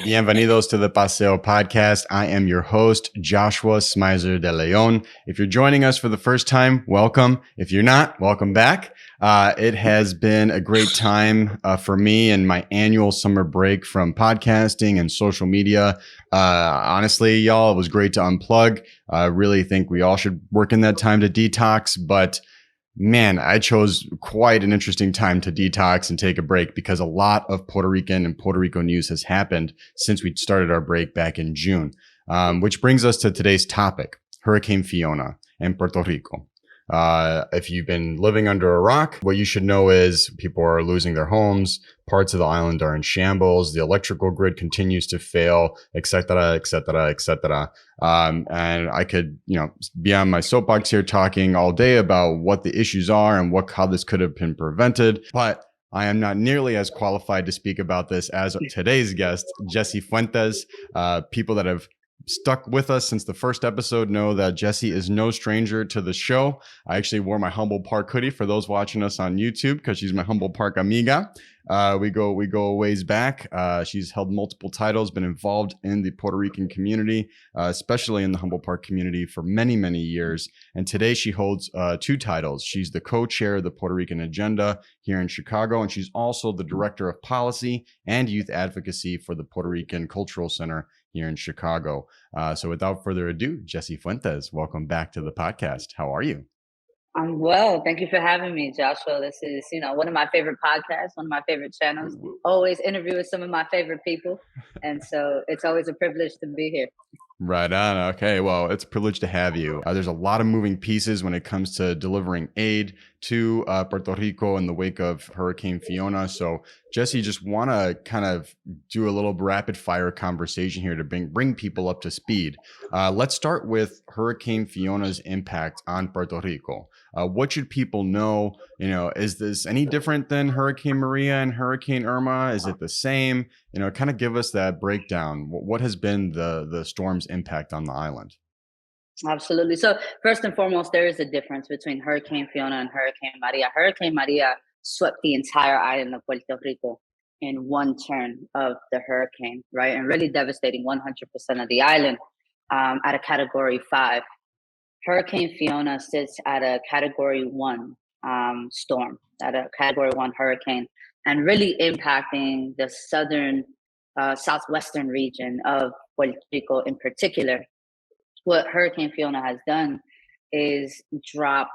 Bienvenidos to the Paseo podcast. I am your host, Joshua Smyser-DeLeon. If you're joining us for the first time, welcome. If you're not, welcome back. It has been a great time for me and my annual summer break from podcasting and social media. Honestly, y'all, it was great to unplug. I really think we all should work in that time to detox, but man, I chose quite an interesting time to detox and take a break because a lot of Puerto Rican and Puerto Rico news has happened since we started our break back in June, which brings us to today's topic, Hurricane Fiona and Puerto Rico. If you've been living under a rock, what you should know is people are losing their homes. Parts of the island are in shambles. The electrical grid continues to fail, et cetera, et cetera, et cetera. And I could, be on my soapbox here talking all day about what the issues are and how this could have been prevented. But I am not nearly as qualified to speak about this as today's guest, Jessie Fuentes. People that have stuck with us since the first episode know that Jessie is no stranger to the show. I actually wore my Humble Park hoodie for those watching us on YouTube because she's my Humble Park amiga. We go a ways back. She's held multiple titles, been involved in the Puerto Rican community, especially in the Humble Park community for many, many years. And today she holds two titles. She's the co-chair of the Puerto Rican Agenda here in Chicago, and she's also the director of policy and youth advocacy for the Puerto Rican Cultural Center here in Chicago. So without further ado, Jessie Fuentes, welcome back to the podcast. How are you? I'm well. Thank you for having me, Joshua. This is, one of my favorite podcasts, one of my favorite channels. Always interview with some of my favorite people. And so it's always a privilege to be here. Right on. Okay. Well, it's a privilege to have you. There's a lot of moving pieces when it comes to delivering aid to Puerto Rico in the wake of Hurricane Fiona. So, Jessie, just want to kind of do a little rapid fire conversation here to bring people up to speed. Let's start with Hurricane Fiona's impact on Puerto Rico. What should people know? Is this any different than Hurricane Maria and Hurricane Irma? Is it the same? Kind of give us that breakdown. What has been the storm's impact on the island? Absolutely. So first and foremost, there is a difference between Hurricane Fiona and Hurricane Maria. Hurricane Maria swept the entire island of Puerto Rico in one turn of the hurricane, right? And really devastating 100% of the island at a Category 5. Hurricane Fiona sits at a Category 1 storm, at a Category 1 hurricane, and really impacting the southwestern region of Puerto Rico in particular. What Hurricane Fiona has done is drop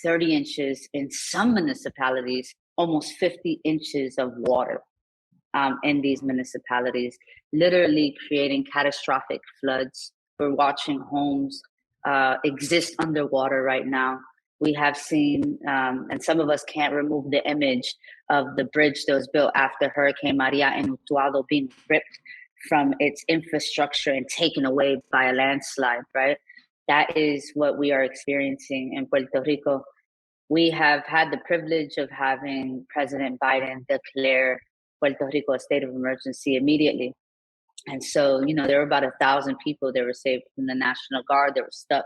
30 inches in some municipalities, almost 50 inches of water in these municipalities, literally creating catastrophic floods. We're watching homes exist underwater right now. We have seen, and some of us can't remove the image of the bridge that was built after Hurricane Maria in Utuado being ripped from its infrastructure and taken away by a landslide, right? That is what we are experiencing in Puerto Rico. We have had the privilege of having President Biden declare Puerto Rico a state of emergency immediately. And so, there were about 1,000 people that were saved from the National Guard that were stuck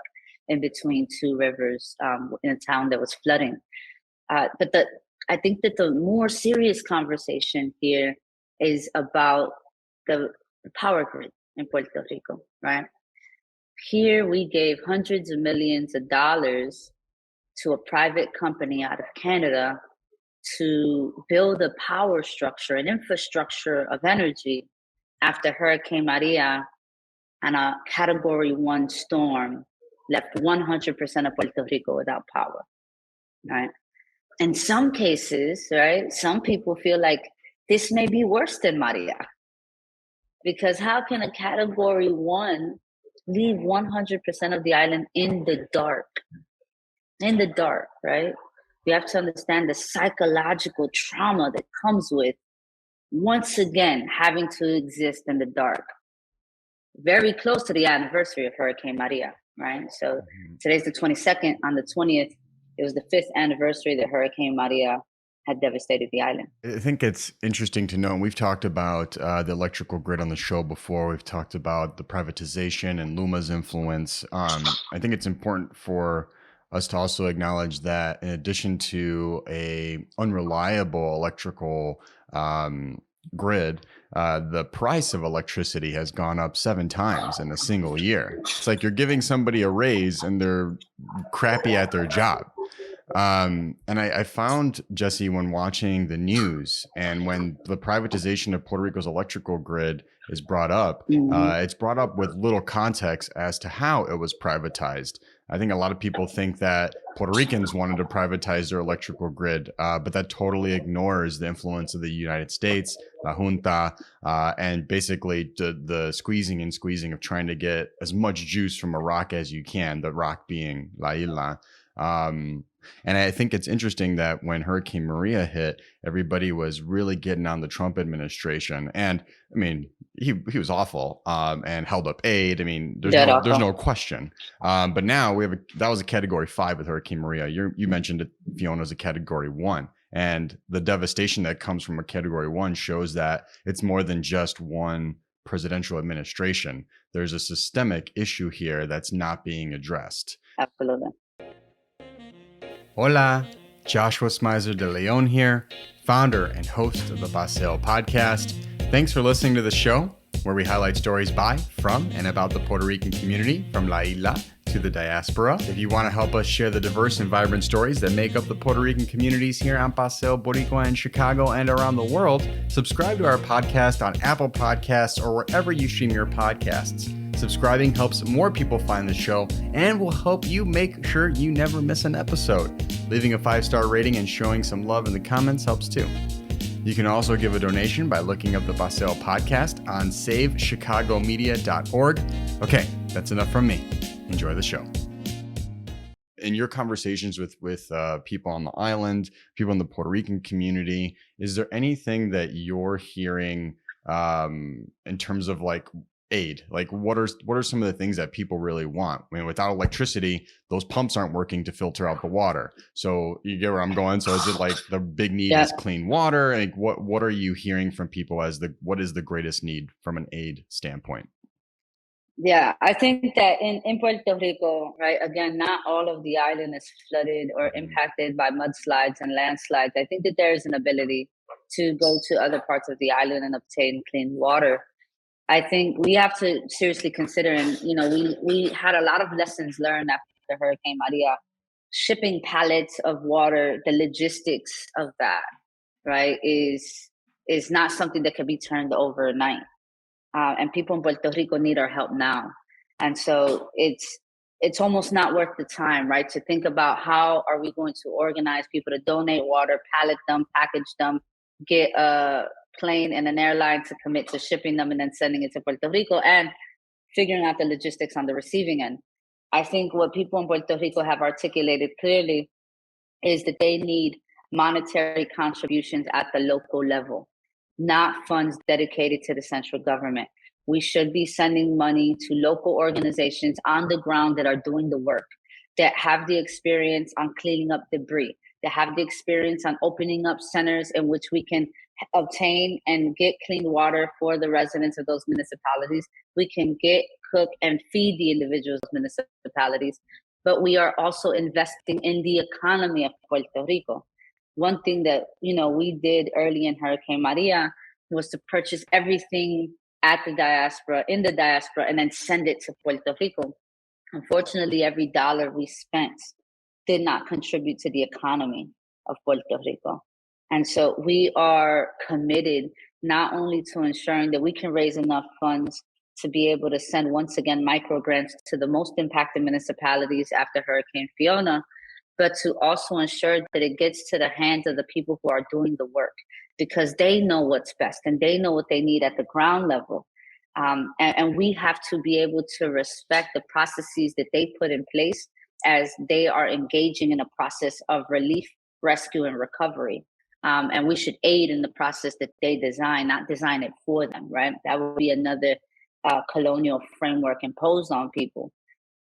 in between two rivers in a town that was flooding. But I think that the more serious conversation here is about the power grid in Puerto Rico, right? Here we gave hundreds of millions of dollars to a private company out of Canada to build a power structure, an infrastructure of energy after Hurricane Maria and a Category 1 storm left 100% of Puerto Rico without power, right? In some cases, right, some people feel like this may be worse than Maria. Because how can a Category 1 leave 100% of the island in the dark? In the dark, right? We have to understand the psychological trauma that comes with, once again, having to exist in the dark. Very close to the anniversary of Hurricane Maria, right? So today's the 22nd. On the 20th, it was the 5th anniversary that Hurricane Maria had devastated the island. I think it's interesting to know, and we've talked about the electrical grid on the show before. We've talked about the privatization and Luma's influence. I think it's important for us to also acknowledge that in addition to a unreliable electrical grid, the price of electricity has gone up 7 times in a single year. It's like you're giving somebody a raise and they're crappy at their job. And I found, Jessie, when watching the news and when the privatization of Puerto Rico's electrical grid is brought up, it's brought up with little context as to how it was privatized. I think a lot of people think that Puerto Ricans wanted to privatize their electrical grid, but that totally ignores the influence of the United States, La Junta, and basically the squeezing of trying to get as much juice from a rock as you can, the rock being La Isla. And I think it's interesting that when Hurricane Maria hit, everybody was really getting on the Trump administration. And I mean, he was awful, and held up aid. I mean, there's no question. But now that was a category 5 with Hurricane Maria. You mentioned it, Fiona's a category 1. And the devastation that comes from a category 1 shows that it's more than just one presidential administration. There's a systemic issue here that's not being addressed. Absolutely. Hola, Joshua Smyser-DeLeon here, founder and host of the Paseo podcast. Thanks for listening to the show, where we highlight stories by, from, and about the Puerto Rican community, from La Isla to the diaspora. If you want to help us share the diverse and vibrant stories that make up the Puerto Rican communities here on Paseo, Boricua, and Chicago, and around the world, subscribe to our podcast on Apple Podcasts or wherever you stream your podcasts. Subscribing helps more people find the show and will help you make sure you never miss an episode. Leaving a 5-star rating and showing some love in the comments helps too. You can also give a donation by looking up the Paseo podcast on savechicagomedia.org. Okay, that's enough from me. Enjoy the show. In your conversations with people on the island, people in the Puerto Rican community, is there anything that you're hearing in terms of like aid? Like what are some of the things that people really want? I mean, without electricity, those pumps aren't working to filter out the water. So you get where I'm going. So is it like the big need is clean water? Like what are you hearing from people as what is the greatest need from an aid standpoint? Yeah, I think that in Puerto Rico, right, again, not all of the island is flooded or impacted by mudslides and landslides. I think that there is an ability to go to other parts of the island and obtain clean water. I think we have to seriously consider, and we had a lot of lessons learned after Hurricane Maria. Shipping pallets of water, the logistics of that, right, is not something that can be turned overnight. And people in Puerto Rico need our help now, and so it's almost not worth the time, right, to think about how are we going to organize people to donate water, pallet them, package them, get a plane and an airline to commit to shipping them and then sending it to Puerto Rico, and figuring out the logistics on the receiving end. I think what people in Puerto Rico have articulated clearly is that they need monetary contributions at the local level, not funds dedicated to the central government. We should be sending money to local organizations on the ground that are doing the work, that have the experience on cleaning up debris, that have the experience on opening up centers in which we can obtain and get clean water for the residents of those municipalities. We can get, cook, and feed the individual municipalities, but we are also investing in the economy of Puerto Rico. One thing that we did early in Hurricane Maria was to purchase everything in the diaspora, and then send it to Puerto Rico. Unfortunately, every dollar we spent did not contribute to the economy of Puerto Rico. And so we are committed not only to ensuring that we can raise enough funds to be able to send, once again, micro grants to the most impacted municipalities after Hurricane Fiona, but to also ensure that it gets to the hands of the people who are doing the work, because they know what's best and they know what they need at the ground level. And we have to be able to respect the processes that they put in place as they are engaging in a process of relief, rescue, and recovery. And we should aid in the process that they design, not design it for them, right? That would be another colonial framework imposed on people.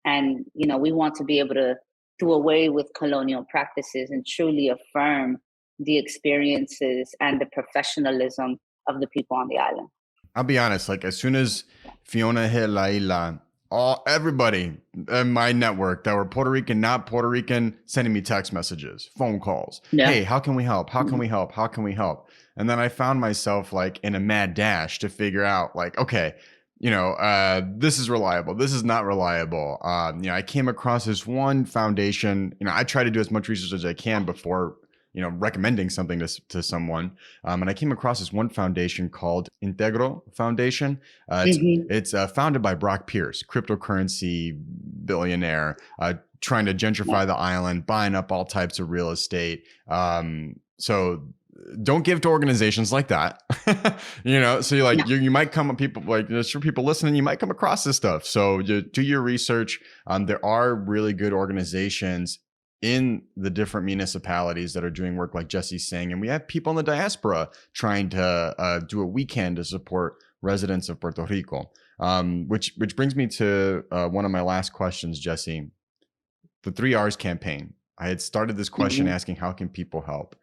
And, we want to be able to do away with colonial practices and truly affirm the experiences and the professionalism of the people on the island. I'll be honest, like as soon as Fiona hit La Isla, Everybody in my network that were Puerto Rican, not Puerto Rican, sending me text messages, phone calls. Yeah. Hey, how can we help? How can we help? How can we help? And then I found myself like in a mad dash to figure out like, okay, this is reliable. This is not reliable. I came across this one foundation. I try to do as much research as I can before recommending something to someone. And I came across this one foundation called Integro Foundation. It's founded by Brock Pierce, cryptocurrency billionaire, trying to gentrify the island, buying up all types of real estate. So don't give to organizations like that. So you might come people like there's sure people listening, you might come across this stuff. So you do your research. There are really good organizations in the different municipalities that are doing work like Jessie's saying. And we have people in the diaspora trying to do what we can to support residents of Puerto Rico. Which brings me to one of my last questions, Jessie. The 3 R's campaign. I had started this question asking how can people help?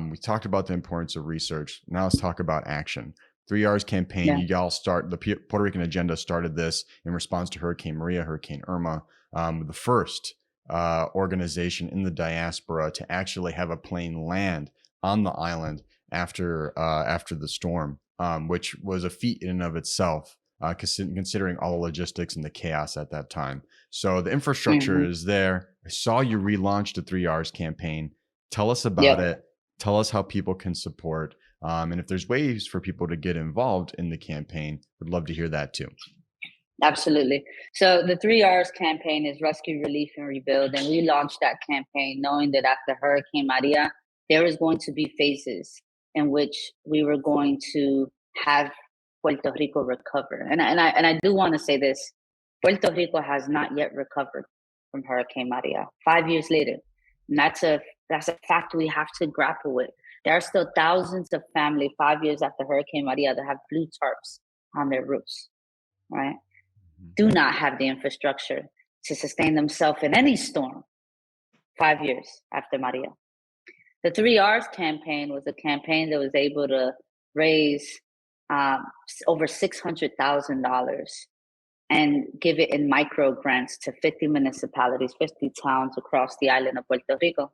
We talked about the importance of research. Now let's talk about action. 3 R's campaign. You all the Puerto Rican Agenda started this in response to Hurricane Maria, Hurricane Irma, the first organization in the diaspora to actually have a plane land on the island after the storm, which was a feat in and of itself, considering all the logistics and the chaos at that time. So the infrastructure is there. I saw you relaunched the 3 R's campaign. Tell us about it. Tell us how people can support. And if there's ways for people to get involved in the campaign, would love to hear that too. Absolutely. So the 3 R's campaign is Rescue, Relief, and Rebuild. And we launched that campaign knowing that after Hurricane Maria, there was going to be phases in which we were going to have Puerto Rico recover. And I do want to say this. Puerto Rico has not yet recovered from Hurricane Maria 5 years later. And that's a fact we have to grapple with. There are still thousands of families 5 years after Hurricane Maria that have blue tarps on their roofs, right? Do not have the infrastructure to sustain themselves in any storm 5 years after Maria. The 3 R's campaign was a campaign that was able to raise over $600,000 and give it in micro grants to 50 municipalities, 50 towns across the island of Puerto Rico.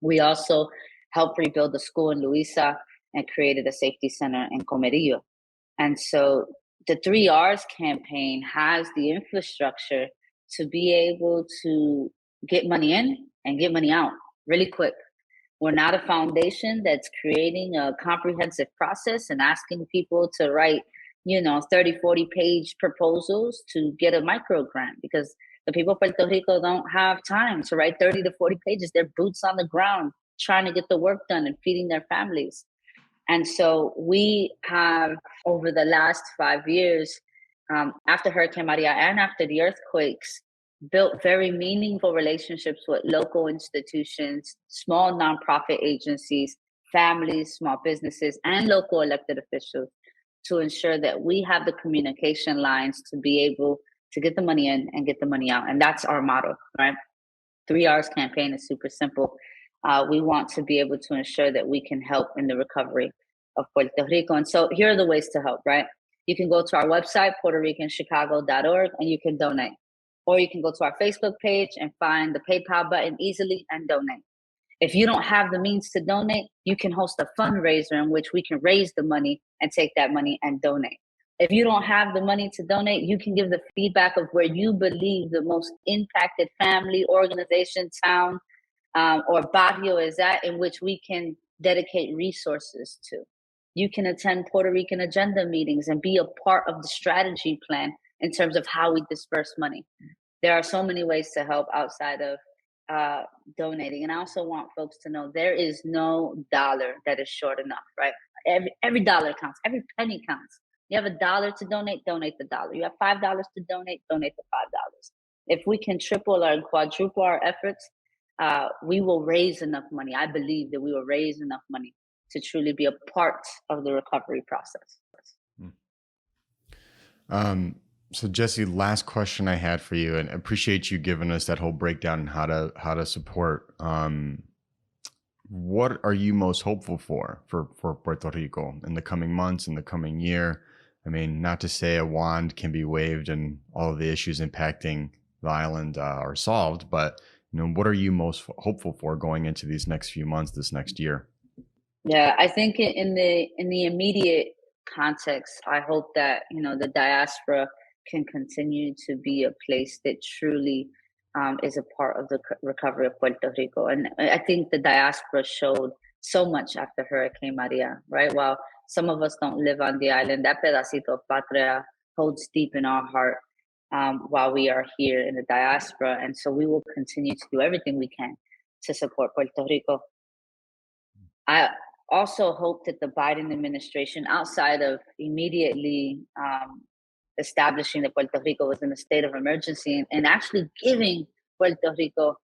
We also helped rebuild a school in Luisa and created a safety center in Comerillo. And so the 3 R's campaign has the infrastructure to be able to get money in and get money out really quick. We're not a foundation that's creating a comprehensive process and asking people to write, 30, 40 page proposals to get a micro grant, because the people of Puerto Rico don't have time to write 30 to 40 pages. They're boots on the ground trying to get the work done and feeding their families. And so we have, over the last 5 years, after Hurricane Maria and after the earthquakes, built very meaningful relationships with local institutions, small nonprofit agencies, families, small businesses, and local elected officials to ensure that we have the communication lines to be able to get the money in and get the money out. And that's our motto, right? 3 R's campaign is super simple. We want to be able to ensure that we can help in the recovery of Puerto Rico. And so here are the ways to help, right? You can go to our website, PuertoRicanChicago.org, and you can donate. Or you can go to our Facebook page and find the PayPal button easily and donate. If you don't have the means to donate, you can host a fundraiser in which we can raise the money and take that money and donate. If you don't have the money to donate, you can give the feedback of where you believe the most impacted family, organization, town, or barrio is at, in which we can dedicate resources to. You can attend Puerto Rican Agenda meetings and be a part of the strategy plan in terms of how we disperse money. There are so many ways to help outside of donating. And I also want folks to know there is no dollar that is short enough, right? Every dollar counts. Every penny counts. You have $1 to donate, donate the dollar. You have $5 to donate, donate the $5. If we can triple or quadruple our efforts, we will raise enough money. I believe that we will raise enough money to truly be a part of the recovery process. So Jessie, last question I had for you, and appreciate you giving us that whole breakdown on how to support. What are you most hopeful for Puerto Rico in the coming months, in the coming year? I mean, not to say a wand can be waved and all of the issues impacting the island are solved, but what are you most hopeful for going into these next few months, this next year? Yeah, I think in the immediate context, I hope that the diaspora can continue to be a place that truly is a part of the recovery of Puerto Rico, and I think the diaspora showed so much after Hurricane Maria. Right, while some of us don't live on the island, that pedacito of patria holds deep in our heart while we are here in the diaspora, and so we will continue to do everything we can to support Puerto Rico. I also hope that the Biden administration, outside of immediately establishing that Puerto Rico was in a state of emergency and actually giving Puerto Rico,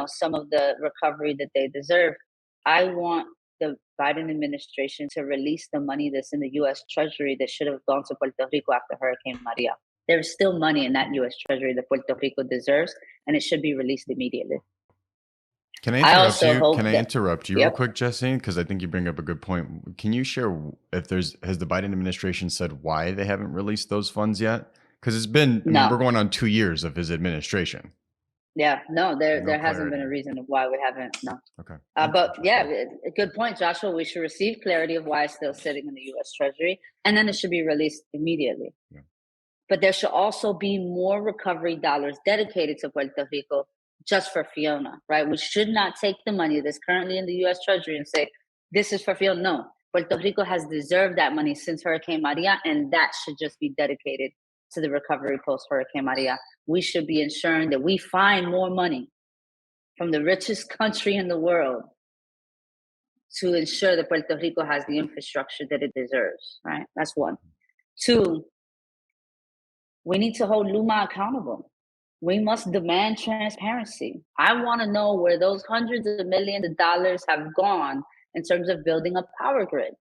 some of the recovery that they deserve, I want the Biden administration to release the money that's in the U.S. Treasury that should have gone to Puerto Rico after Hurricane Maria. There's still money in that U.S. Treasury that Puerto Rico deserves, and it should be released immediately. Can I I interrupt also you? hope Can I that, interrupt you real yep, quick, Jesse? Because I think you bring up a good point. Can you share if has the Biden administration said why they haven't released those funds yet? Because it's been, I mean, we're no. going on 2 years of his administration. Yeah, no, No there hasn't been clarity. a reason of why we haven't. No, Okay. but yeah, Interesting. a good point, Joshua. We should receive clarity of why it's still sitting in the U.S. Treasury, and then it should be released immediately. Yeah. But there should also be more recovery dollars dedicated to Puerto Rico just for Fiona, right? We should not take the money that's currently in the U.S. Treasury and say this is for Fiona. No, Puerto Rico has deserved that money since Hurricane Maria, and that should just be dedicated to the recovery post Hurricane Maria. We should be ensuring that we find more money from the richest country in the world to ensure that Puerto Rico has the infrastructure that it deserves, right? That's one. Two, we need to hold Luma accountable. We must demand transparency. I want to know where those hundreds of millions of dollars have gone in terms of building a power grid.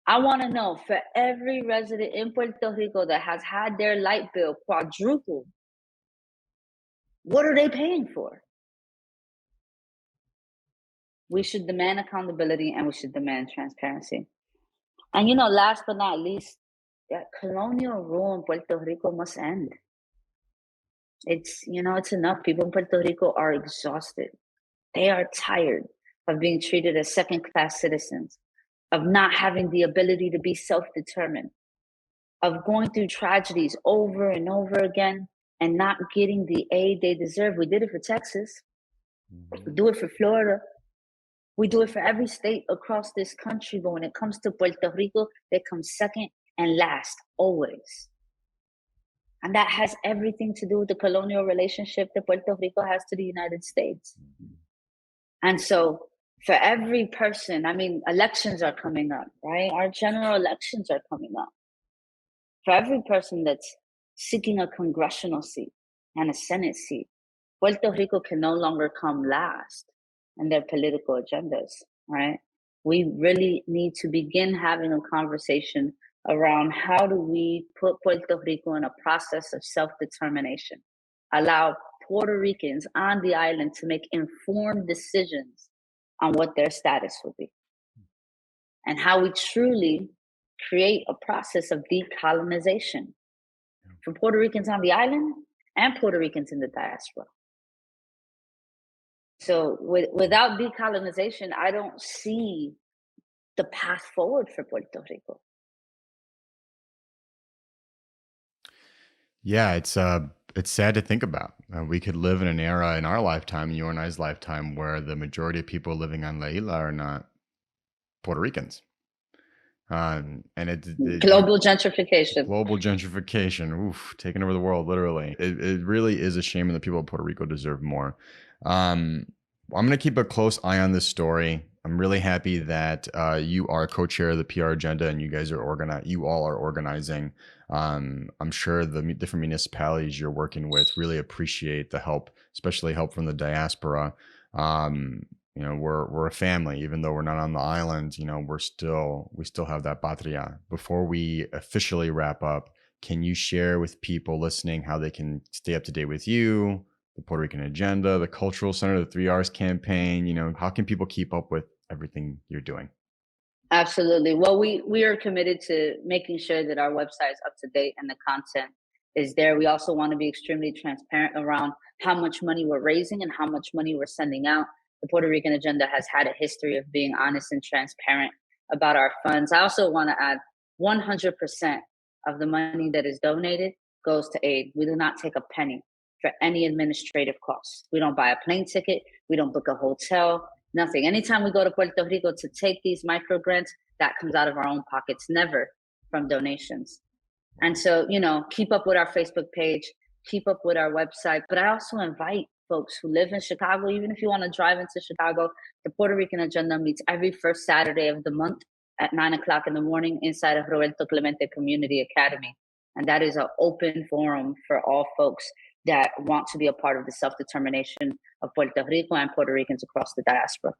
I want to know for every resident in Puerto Rico that has had their light bill quadrupled, what are they paying for? We should demand accountability and we should demand transparency. And last but not least, that colonial rule in Puerto Rico must end. It's enough. People in Puerto Rico are exhausted. They are tired of being treated as second-class citizens, of not having the ability to be self-determined, of going through tragedies over and over again and not getting the aid they deserve. We did it for Texas. We do it for Florida. We do it for every state across this country, but when it comes to Puerto Rico, they come second and last, always. And that has everything to do with the colonial relationship that Puerto Rico has to the United States. And so for every person, elections are coming up, right? Our general elections are coming up. For every person that's seeking a congressional seat and a Senate seat, Puerto Rico can no longer come last in their political agendas, right? We really need to begin having a conversation around how do we put Puerto Rico in a process of self-determination, allow Puerto Ricans on the island to make informed decisions on what their status will be, and how we truly create a process of decolonization for Puerto Ricans on the island and Puerto Ricans in the diaspora. So without decolonization, I don't see the path forward for Puerto Rico. Yeah, it's sad to think about. We could live in an era in our lifetime, in you and I's lifetime, where the majority of people living on La Isla are not Puerto Ricans. And global gentrification. Global gentrification, taking over the world, literally. It really is a shame, and the people of Puerto Rico deserve more. I'm going to keep a close eye on this story. I'm really happy that you are co-chair of the PR agenda, and you guys are you all are organizing. I'm sure the different municipalities you're working with really appreciate the help, especially help from the diaspora. We're a family, even though we're not on the island. We still have that patria. Before we officially wrap up, can you share with people listening how they can stay up to date with you, the Puerto Rican agenda, the Cultural Center, the 3 R's campaign? How can people keep up with everything you're doing? Absolutely. Well, we are committed to making sure that our website is up to date and the content is there. We also want to be extremely transparent around how much money we're raising and how much money we're sending out. The Puerto Rican Agenda has had a history of being honest and transparent about our funds. I also want to add 100% of the money that is donated goes to aid. We do not take a penny for any administrative costs. We don't buy a plane ticket. We don't book a hotel. Nothing. Anytime we go to Puerto Rico to take these micro grants, that comes out of our own pockets, never from donations. And so, keep up with our Facebook page, keep up with our website. But I also invite folks who live in Chicago, even if you want to drive into Chicago, the Puerto Rican Agenda meets every first Saturday of the month at 9:00 in the morning inside of Roberto Clemente Community Academy. And that is an open forum for all folks that want to be a part of the self-determination of Puerto Rico and Puerto Ricans across the diaspora.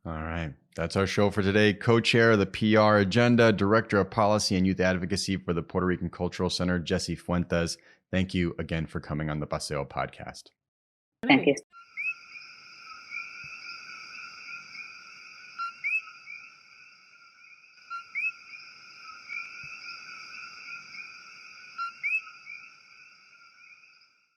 All right. That's our show for today. Co-chair of the PR Agenda, Director of Policy and Youth Advocacy for the Puerto Rican Cultural Center, Jessie Fuentes. Thank you again for coming on the Paseo podcast. Thank you.